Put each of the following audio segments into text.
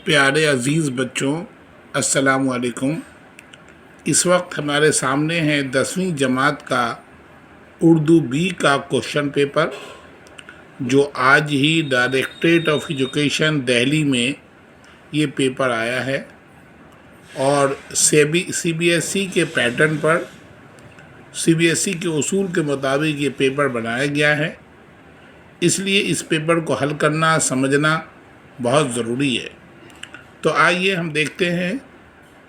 پیارے عزیز بچوں، السلام علیکم۔ اس وقت ہمارے سامنے ہے 10ویں جماعت کا اردو بی کا کوشچن پیپر، جو آج ہی ڈائریکٹریٹ آف ایجوکیشن دہلی میں یہ پیپر آیا ہے، اور سی بی ایس ای کے پیٹرن پر، سی بی ایس ای کے اصول کے مطابق یہ پیپر بنایا گیا ہے۔ اس لیے اس پیپر کو حل کرنا، سمجھنا بہت ضروری ہے۔ تو آئیے ہم دیکھتے ہیں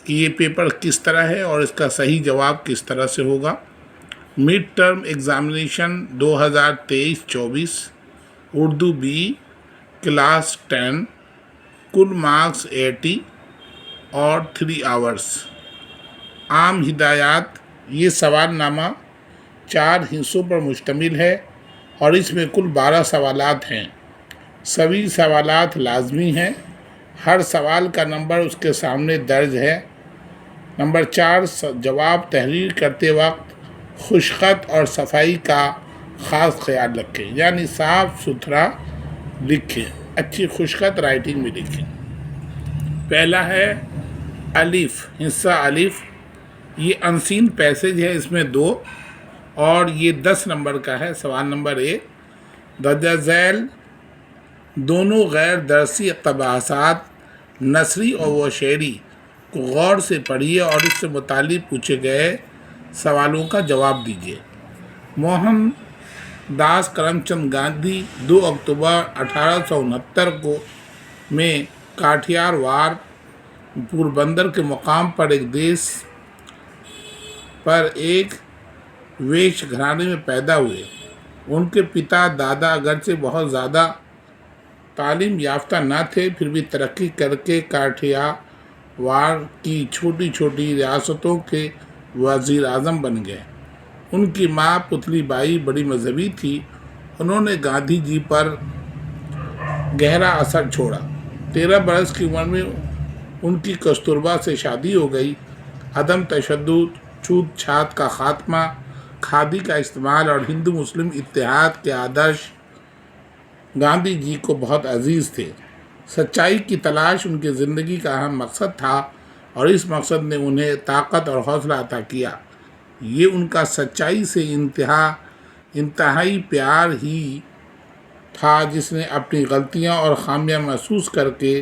کہ یہ پیپر کس طرح ہے اور اس کا صحیح جواب کس طرح سے ہوگا۔ Mid term examination 2023-24 Urdu B class 10، کل مارکس 80 اور 3 آورس۔ عام ہدایات: یہ سوال نامہ 4 حصوں پر مشتمل ہے اور اس میں کل 12 سوالات ہیں۔ سبھی سوالات لازمی ہیں۔ ہر سوال کا نمبر اس کے سامنے درج ہے۔ نمبر 4، جواب تحریر کرتے وقت خشک اور صفائی کا خاص خیال رکھیں، یعنی صاف ستھرا لکھیں، اچھی خشک رائٹنگ میں لکھیں۔ پہلا ہے الف، حصہ الف۔ یہ انسین پیسج ہے، اس میں 2 اور یہ 10 نمبر کا ہے۔ سوال نمبر 1، درجہ ذیل دونوں غیر درسی اقتباسات نثری اور و شعری کو غور سے پڑھیے اور اس سے متعلق پوچھے گئے سوالوں کا جواب دیجیے۔ موہن داس کرم چند گاندھی 2 اکتوبر 1869 کو میں کاٹھیار وار پوربندر کے مقام پر ایک ویش گھرانے میں پیدا ہوئے۔ ان کے پتا دادا اگرچہ بہت زیادہ تعلیم یافتہ نہ تھے، پھر بھی ترقی کر کے کاٹھیار وار کی چھوٹی چھوٹی ریاستوں کے وزیر اعظم بن گئے۔ ان کی ماں پتلی بائی بڑی مذہبی تھی۔ انہوں نے گاندھی جی پر گہرا اثر چھوڑا۔ 13 برس کی عمر میں ان کی کستوربا سے شادی ہو گئی۔ عدم تشدد، چھوت چھات کا خاتمہ، کھادی کا استعمال اور ہندو مسلم اتحاد کے آدرش گاندھی جی کو بہت عزیز تھے۔ سچائی کی تلاش ان کی زندگی کا اہم مقصد تھا اور اس مقصد نے انہیں طاقت اور حوصلہ عطا کیا۔ یہ ان کا سچائی سے انتہائی پیار ہی تھا، جس نے اپنی غلطیاں اور خامیاں محسوس کر کے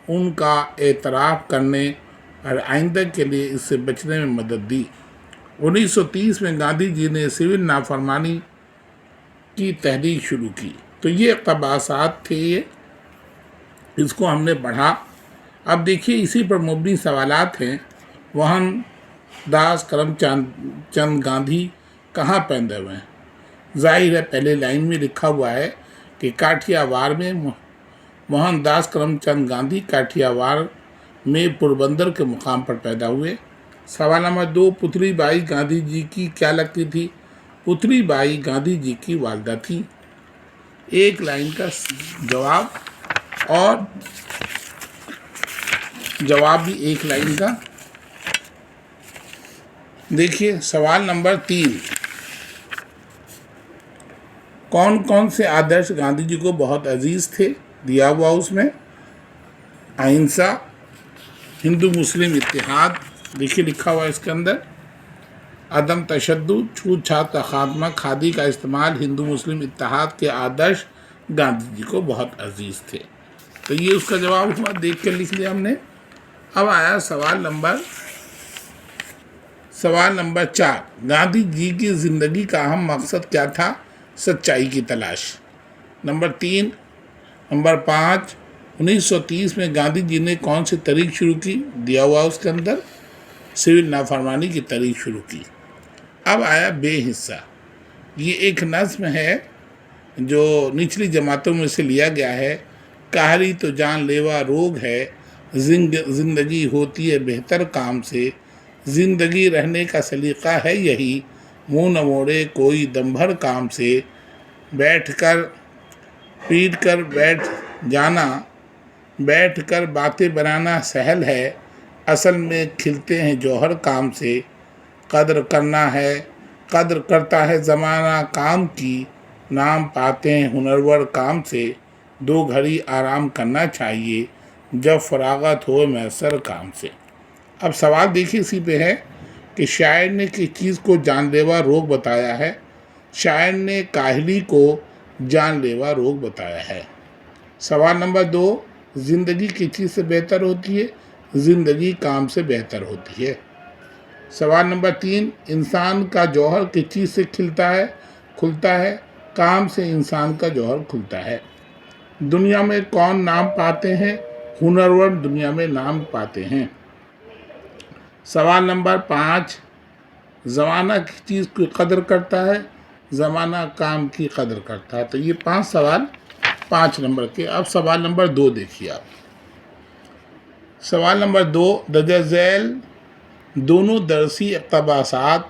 ان کا اعتراف کرنے اور آئندہ کے لیے اس سے بچنے میں مدد دی۔ 1930 میں گاندھی جی نے سول نافرمانی کی تحریک شروع کی۔ تو یہ اقتباسات تھے، اس کو ہم نے پڑھا۔ اب دیکھیے اسی پر مبنی سوالات ہیں۔ موہن داس کرم چند گاندھی کہاں پیدا ہوئے ہیں؟ ظاہر ہے پہلے لائن میں لکھا ہوا ہے کہ کاٹھیار وار میں موہن داس کرم چند گاندھی کاٹھیار وار میں پوربندر کے مقام پر پیدا ہوئے۔ سوال نمبر 2، پتلی بائی گاندھی جی کی کیا لگتی تھی؟ پتلی بائی گاندھی جی کی والدہ تھی۔ ایک لائن کا جواب اور جواب بھی ایک لائن کا۔ دیکھیے سوال نمبر 3، کون کون سے آدرش گاندھی جی کو بہت عزیز تھے؟ دیا ہوا اس میں اہنسا، ہندو مسلم اتحاد، دیکھیے لکھا ہوا اس کے اندر، عدم تشدد، چھوت چھات کا خاتمہ، کھادی کا استعمال، ہندو مسلم اتحاد کے آدرش گاندھی جی کو بہت عزیز تھے۔ تو یہ اس کا جواب ہوا، دیکھ کر لکھ لیا ہم نے۔ اب آیا سوال نمبر 4، گاندھی جی کی زندگی کا اہم مقصد کیا تھا؟ سچائی کی تلاش۔ نمبر 5، 1930 میں گاندھی جی نے کون سی تحریک شروع کی؟ دیا ہوا اس کے اندر سول نافرمانی کی تحریک شروع کی۔ اب آیا بے حصہ۔ یہ ایک نظم ہے جو نچلی جماعتوں میں سے لیا گیا ہے۔ قہری تو جان لیوا روگ ہے، زندگی ہوتی ہے بہتر کام سے، زندگی رہنے کا سلیقہ ہے یہی، منہ نہ موڑے کوئی دم بھر کام سے، بیٹھ کر پیٹ کر بیٹھ کر باتیں بنانا سہل ہے، اصل میں کھلتے ہیں جوہر کام سے، قدر کرتا ہے زمانہ کام کی، نام پاتے ہیں ہنرور کام سے، 2 گھڑی آرام کرنا چاہیے، جب فراغت ہو میسر کام سے۔ اب سوال دیکھیے اسی پہ ہے کہ شاعر نے کس چیز کو جان لیوا روگ بتایا ہے؟ شاعر نے کاہلی کو جان لیوا روگ بتایا ہے۔ سوال نمبر 2، زندگی کس چیز سے بہتر ہوتی ہے؟ زندگی کام سے بہتر ہوتی ہے۔ سوال نمبر 3، انسان کا جوہر کس چیز سے کھلتا ہے؟ کام سے انسان کا جوہر کھلتا ہے۔ دنیا میں کون نام پاتے ہیں؟ ہنرور دنیا میں نام پاتے ہیں۔ سوال نمبر 5، زمانہ کس چیز کی قدر کرتا ہے؟ زمانہ کام کی قدر کرتا ہے۔ تو یہ 5 سوال 5 نمبر کے۔ اب سوال نمبر 2 دیکھیے آپ۔ سوال نمبر 2، درج ذیل دونوں درسی اقتباسات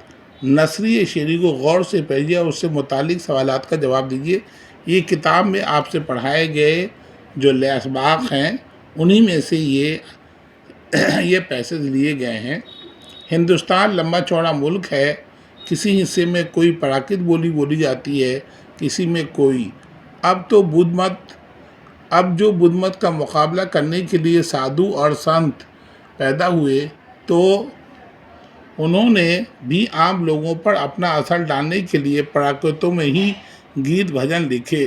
نثری شعری کو غور سے پڑھیے اور اس سے متعلق سوالات کا جواب دیجیے۔ یہ کتاب میں آپ سے پڑھائے گئے جو اسباق ہیں انہی میں سے یہ پیسز لیے گئے ہیں۔ ہندوستان لمبا چوڑا ملک ہے۔ کسی حصے میں کوئی پراکرت بولی جاتی ہے، کسی میں کوئی۔ اب جو بدھ مت کا مقابلہ کرنے کے لیے سادھو اور سنت پیدا ہوئے تو انہوں نے بھی عام لوگوں پر اپنا اثر ڈالنے کے لیے پراکرتوں میں ہی گیت بھجن لکھے،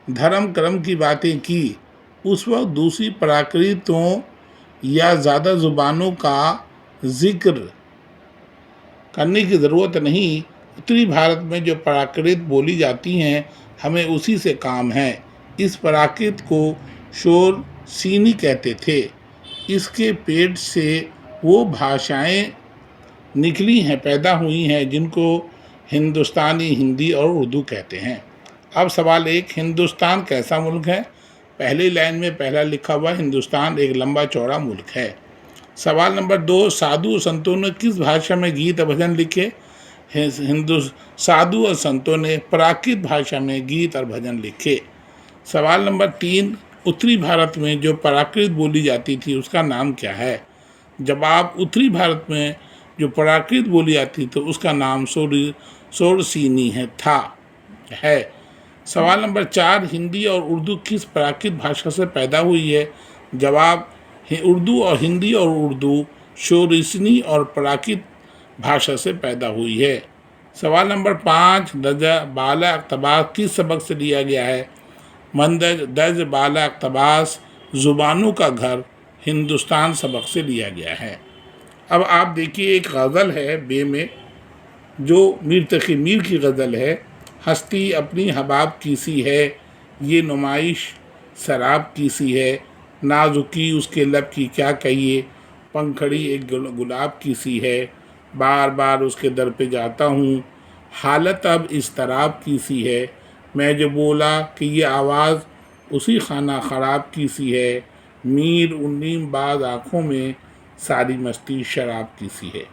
دھرم کرم کی باتیں کی۔ اس وقت دوسری پراکرتوں یا زیادہ زبانوں کا ذکر کرنے کی ضرورت نہیں۔ اتری بھارت میں جو پراکرت بولی جاتی ہیں ہمیں اسی سے کام ہے۔ اس پراکرت کو شور سینی کہتے تھے۔ اس کے پیٹ سے وہ بھاشائیں نکلی ہیں، پیدا ہوئی ہیں جن کو ہندوستانی، ہندی اور اردو کہتے ہیں۔ اب سوال 1، ہندوستان کیسا ملک ہے؟ پہلی لائن میں پہلا لکھا ہوا ہندوستان ایک لمبا چوڑا ملک ہے۔ سوال نمبر 2، سادھو اور سنتوں نے کس بھاشا میں گیت اور بھجن لکھے؟ سادھو اور سنتوں نے پراکرت بھاشا میں گیت اور بھجن لکھے۔ سوال نمبر 3، اتری بھارت میں جو پراکرت بولی جاتی تھی اس کا نام کیا ہے؟ جواب، اتری بھارت میں جو پراکرت بولی جاتی تھی اس کا نام سورسینی ہے۔ سوال نمبر 4، ہندی اور اردو کس پراکرت بھاشا سے پیدا ہوئی ہے؟ جواب، ہندی اور اردو شورسینی اور پراکرت بھاشا سے پیدا ہوئی ہے۔ سوال نمبر 5، درجہ بالا اقتباس کس سبق سے لیا گیا ہے؟ مندرج درج بالا اقتباس زبانوں کا گھر ہندوستان سبق سے لیا گیا ہے۔ اب آپ دیکھیے ایک غزل ہے بے میں جو میر تقی میر کی غزل ہے۔ ہستی اپنی حباب کی سی ہے، یہ نمائش سراب کی سی ہے، نازکی اس کے لب کی کیا کہیے، پنکھڑی ایک گلاب کی سی ہے، بار بار اس کے در پہ جاتا ہوں، حالت اب اضطراب کی سی ہے، میں جو بولا کہ یہ آواز اسی خانہ خراب کی سی ہے، میر ان نیم باز آنکھوں میں ساری مستی شراب کی سی ہے۔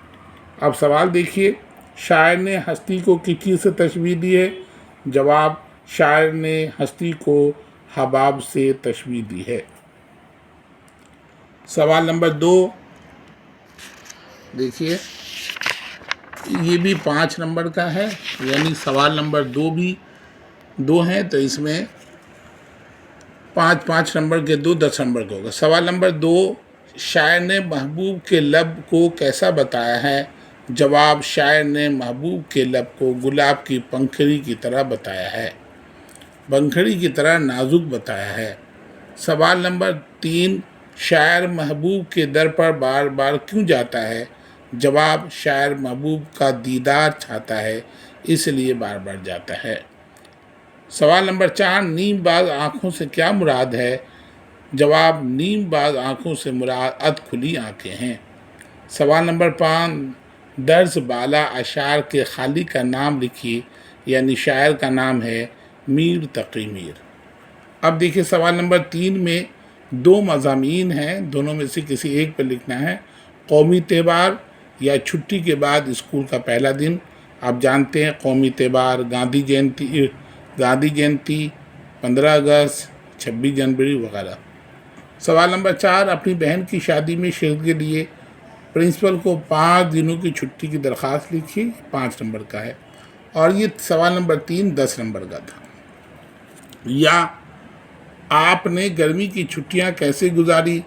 اب سوال دیکھیے، شاعر نے ہستی کو کس چیز سے تشبیہ دی ہے؟ جواب، شاعر نے ہستی کو حباب سے تشبیہ دی ہے۔ سوال نمبر 2 دیکھیے، یہ بھی 5 نمبر کا ہے، یعنی سوال نمبر 2 بھی 2 ہیں تو اس میں 5 نمبر کے 2 10 نمبر کا ہوگا۔ سوال نمبر 2، شاعر نے محبوب کے لب کو کیسا بتایا ہے؟ جواب، شاعر نے محبوب کے لب کو گلاب کی پنکھڑی کی طرح بتایا ہے، پنکھڑی کی طرح نازک بتایا ہے۔ سوال نمبر 3، شاعر محبوب کے در پر بار بار کیوں جاتا ہے؟ جواب، شاعر محبوب کا دیدار چاہتا ہے اس لیے بار بار جاتا ہے۔ سوال نمبر 4، نیم باز آنکھوں سے کیا مراد ہے؟ جواب، نیم باز آنکھوں سے مراد اد کھلی آنکھیں ہیں۔ سوال نمبر 5، درج بالا اشعار کے خالق کا نام لکھیے، یعنی شاعر کا نام ہے میر تقی میر۔ اب دیکھیے سوال نمبر 3 میں 2 مضامین ہیں، دونوں میں سے کسی ایک پہ لکھنا ہے۔ قومی تہوار یا چھٹی کے بعد اسکول کا پہلا دن۔ آپ جانتے ہیں قومی تہوار گاندھی جینتی، 15 اگست، 26 جنوری وغیرہ۔ سوال نمبر 4، اپنی بہن کی شادی میں شرکت کے لیے پرنسپل کو 5 دنوں کی چھٹی کی درخواست لکھی، 5 نمبر کا ہے۔ اور یہ سوال نمبر 3 10 نمبر کا تھا۔ یا آپ نے گرمی کی چھٹیاں کیسے گزاری؟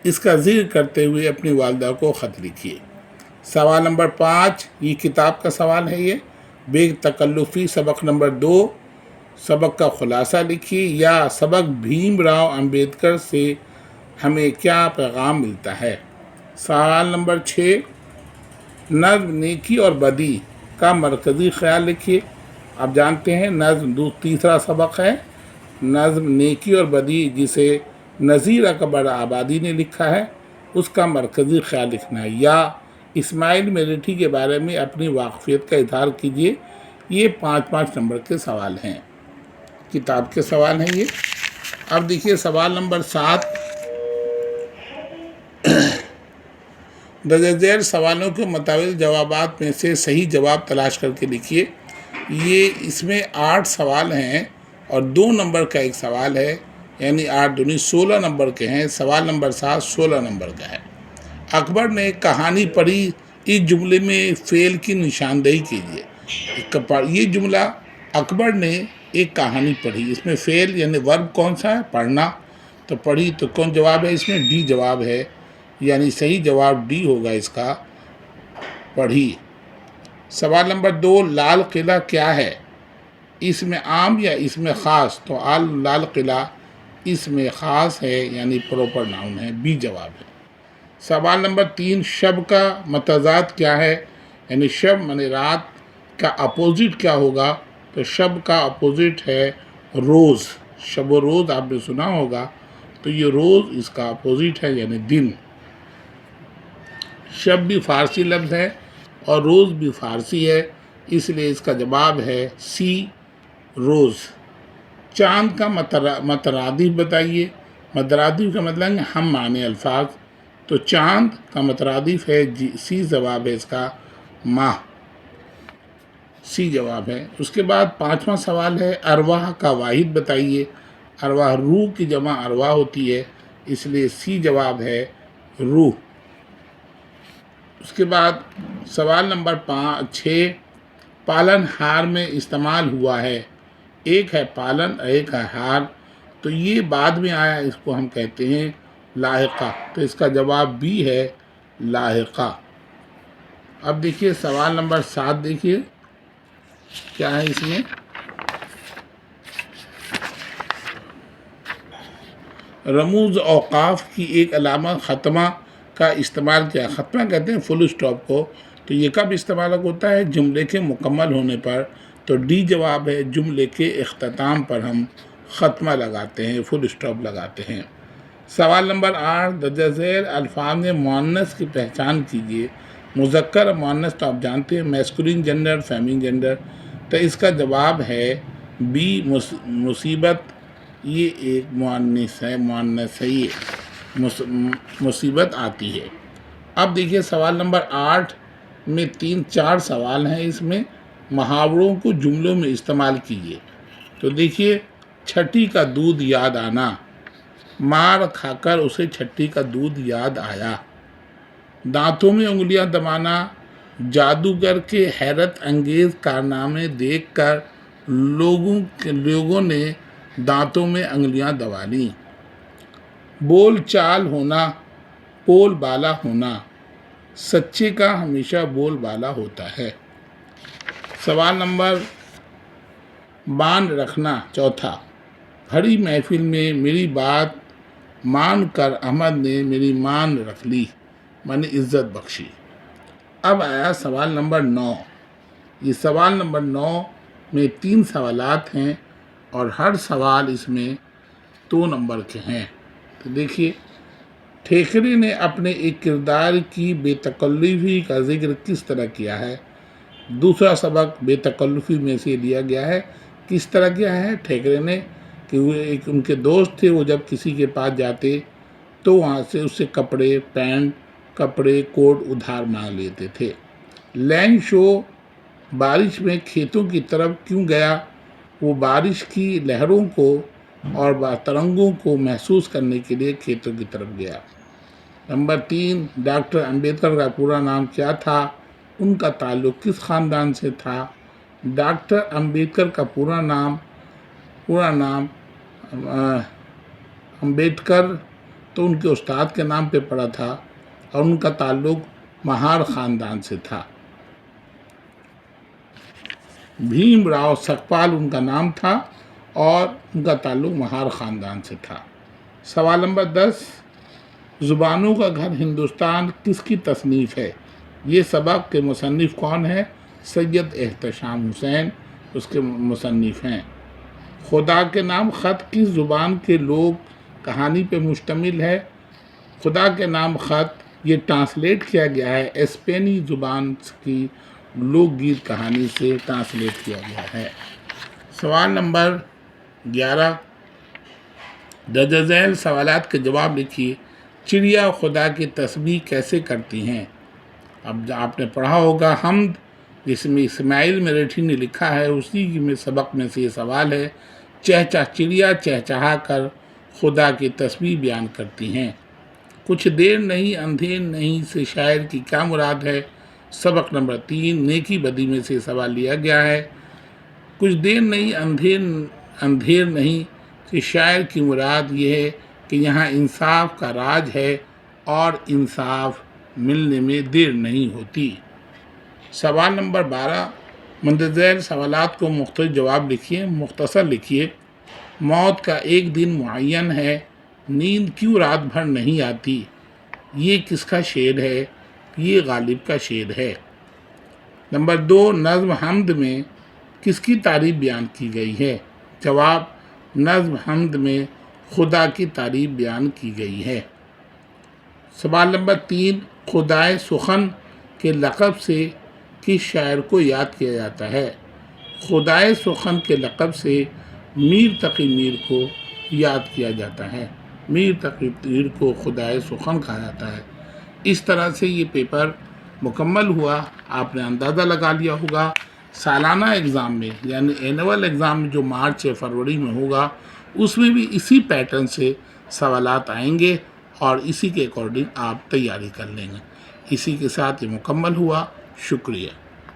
اس کا ذکر کرتے ہوئے اپنی والدہ کو خط لکھیے۔ سوال نمبر 5، یہ کتاب کا سوال ہے، یہ بے تکلفی سبق نمبر 2، سبق کا خلاصہ لکھیے، یا سبق بھیم راؤ امبیڈکر سے ہمیں کیا پیغام ملتا ہے۔ سوال نمبر 6، نظم، نیکی اور بدی کا مرکزی خیال لکھیے۔ آپ جانتے ہیں نظم تیسرا سبق ہے، نظم، نیکی اور بدی، جسے نذیر اکبر آبادی نے لکھا ہے، اس کا مرکزی خیال لکھنا ہے۔ یا اسماعیل میرٹھی کے بارے میں اپنی واقفیت کا اظہار کیجیے۔ یہ 5 نمبر کے سوال ہیں، کتاب کے سوال ہیں یہ۔ اب دیکھیے سوال نمبر 7، درج ذیل سوالوں کے مطابق جوابات میں سے صحیح جواب تلاش کر کے لکھیے۔ اس میں 8 سوال ہیں اور 2 نمبر کا ایک سوال ہے، یعنی 8 دونی 16 نمبر کے ہیں۔ سوال نمبر 7 16 نمبر کا ہے۔ اکبر نے ایک کہانی پڑھی، اس جملے میں فعل کی نشاندہی کیجیے۔ یہ جملہ اکبر نے ایک کہانی پڑھی، اس میں فعل یعنی ورب کون سا ہے؟ پڑھنا۔ تو پڑھی تو کون جواب ہے؟ اس میں ڈی جواب ہے، یعنی صحیح جواب ڈی ہوگا اس کا، پڑھی۔ سوال نمبر 2، لال قلعہ کیا ہے؟ اس میں عام یا اس میں خاص؟ تو لال قلعہ اس میں خاص ہے، یعنی پروپر ناؤن ہے، بی جواب ہے۔ سوال نمبر 3، شب کا متضاد کیا ہے؟ یعنی شب یعنی رات کا اپوزٹ کیا ہوگا؟ تو شب کا اپوزٹ ہے روز۔ شب و روز آپ نے سنا ہوگا، تو یہ روز اس کا اپوزٹ ہے، یعنی دن۔ شب بھی فارسی لفظ ہے اور روز بھی فارسی ہے، اس لیے اس کا جواب ہے سی، روز۔ چاند کا مترادف بتائیے۔ مترادف کا مطلب ہے ہم معنی الفاظ، تو چاند کا مترادف ہے سی، جواب ہے اس کا ماہ، سی جواب ہے۔ اس کے بعد 5واں سوال ہے، ارواح کا واحد بتائیے۔ ارواح روح کی جمع ارواح ہوتی ہے، اس لیے سی جواب ہے روح۔ اس کے بعد سوال نمبر 6، پالن ہار میں استعمال ہوا ہے۔ ایک ہے پالن اور ایک ہے ہار، تو یہ بعد میں آیا، اس کو ہم کہتے ہیں لاحقہ، تو اس کا جواب بھی ہے لاحقہ۔ اب دیکھیے سوال نمبر 7، دیکھیے کیا ہے اس میں، رموز اوقاف کی ایک علامہ ختمہ کا استعمال کیا؟ ختمہ کہتے ہیں فل اسٹاپ کو، تو یہ کب استعمال ہوتا ہے؟ جملے کے مکمل ہونے پر، تو ڈی جواب ہے، جملے کے اختتام پر ہم ختمہ لگاتے ہیں، فل اسٹاپ لگاتے ہیں۔ سوال نمبر 8، درج ذیل الفاظ میں مؤنث کی پہچان کیجیے۔ مذکر اور مؤنث تو آپ جانتے ہیں، میسکولین جنڈر، فیمین جنڈر، تو اس کا جواب ہے بی، مصیبت۔ یہ ایک مؤنث ہے، یہ مصیبت آتی ہے۔ اب دیکھیے سوال نمبر 8 میں 4 سوال ہیں، اس میں محاوروں کو جملوں میں استعمال کیجیے۔ تو دیکھیے، چھٹی کا دودھ یاد آنا، مار کھا کر اسے چھٹی کا دودھ یاد آیا۔ دانتوں میں انگلیاں دبانا، جادوگر کے حیرت انگیز کارنامے دیکھ کر لوگوں نے دانتوں میں انگلیاں دبا لیں۔ بول چال ہونا، بول بالا ہونا، سچے کا ہمیشہ بول بالا ہوتا ہے۔ سوال نمبر مان رکھنا، چوتھا، بھری محفل میں میری بات مان کر احمد نے میری مان رکھ لی، میں نے عزت بخشی۔ اب آیا سوال نمبر 9۔ یہ سوال نمبر 9 میں 3 سوالات ہیں اور ہر سوال اس میں 2 نمبر کے ہیں۔ تو دیکھیے، ٹھیکرے نے اپنے ایک کردار کی بے تکلفی کا ذکر کس طرح کیا ہے؟ دوسرا سبق بے تکلفی میں سے لیا گیا ہے۔ کس طرح کیا ہے ٹھیکرے نے؟ کہ وہ ایک ان کے دوست تھے، وہ جب کسی کے پاس جاتے تو وہاں سے اس سے کپڑے، پینٹ، کپڑے، کوٹ ادھار مانگ لیتے تھے۔ لینگ شو بارش میں کھیتوں کی طرف کیوں گیا؟ وہ بارش کی لہروں کو اور ترنگوں کو محسوس کرنے کے لیے کھیتوں کی طرف گیا۔ نمبر 3، ڈاکٹر امبیڈکر کا پورا نام کیا تھا؟ ان کا تعلق کس خاندان سے تھا؟ ڈاکٹر امبیڈکر کا پورا نام امبیڈکر، تو ان کے استاد کے نام پہ پڑھا تھا اور ان کا تعلق مہار خاندان سے تھا۔ بھیم راؤ سکپال ان کا نام تھا اور ان کا تعلق مہار خاندان سے تھا۔ سوال نمبر 10، زبانوں کا گھر ہندوستان کس کی تصنیف ہے؟ یہ سبق کے مصنف کون ہیں؟ سید احتشام حسین اس کے مصنف ہیں۔ خدا کے نام خط کس زبان کے لوگ کہانی پہ مشتمل ہے؟ خدا کے نام خط یہ ٹرانسلیٹ کیا گیا ہے اسپینی زبان کی لوک گیت کہانی سے ٹرانسلیٹ کیا گیا ہے۔ سوال نمبر 11، درج ذیل سوالات کے جواب لکھیے۔ چڑیا خدا کی تسبیح کیسے کرتی ہیں؟ اب آپ نے پڑھا ہوگا حمد، جس میں اسماعیل مریٹھی نے لکھا ہے، اسی میں سبق میں سے یہ سوال ہے۔ چہچہ چڑیا چہچہا کر خدا کی تسبیح بیان کرتی ہیں۔ کچھ دیر نہیں اندھیر نہیں سے شاعر کی کیا مراد ہے؟ سبق نمبر 3 نیکی بدی میں سے سوال لیا گیا ہے۔ کچھ دیر نہیں اندھیر نہیں سے شاعر کی مراد یہ ہے کہ یہاں انصاف کا راج ہے اور انصاف ملنے میں دیر نہیں ہوتی۔ سوال نمبر 12، مندرجہ سوالات کو مختلف جواب لکھیے، مختصر لکھیے۔ موت کا ایک دن معین ہے، نیند کیوں رات بھر نہیں آتی؟ یہ کس کا شعر ہے؟ یہ غالب کا شعر ہے۔ نمبر 2، نظم حمد میں کس کی تعریف بیان کی گئی ہے؟ جواب، نظم حمد میں خدا کی تعریف بیان کی گئی ہے۔ سوال نمبر 3، خدائے سخن کے لقب سے کس شاعر کو یاد کیا جاتا ہے؟ خدائے سخن کے لقب سے میر تقی میر کو یاد کیا جاتا ہے۔ میر تقی میر کو خدائے سخن کہا جاتا ہے۔ اس طرح سے یہ پیپر مکمل ہوا۔ آپ نے اندازہ لگا لیا ہوگا سالانہ ایگزام میں، یعنی اینول ایگزام میں جو مارچ یا فروری میں ہوگا، اس میں بھی اسی پیٹرن سے سوالات آئیں گے اور اسی کے اکارڈنگ آپ تیاری کر لیں گے۔ اسی کے ساتھ یہ مکمل ہوا۔ شکریہ۔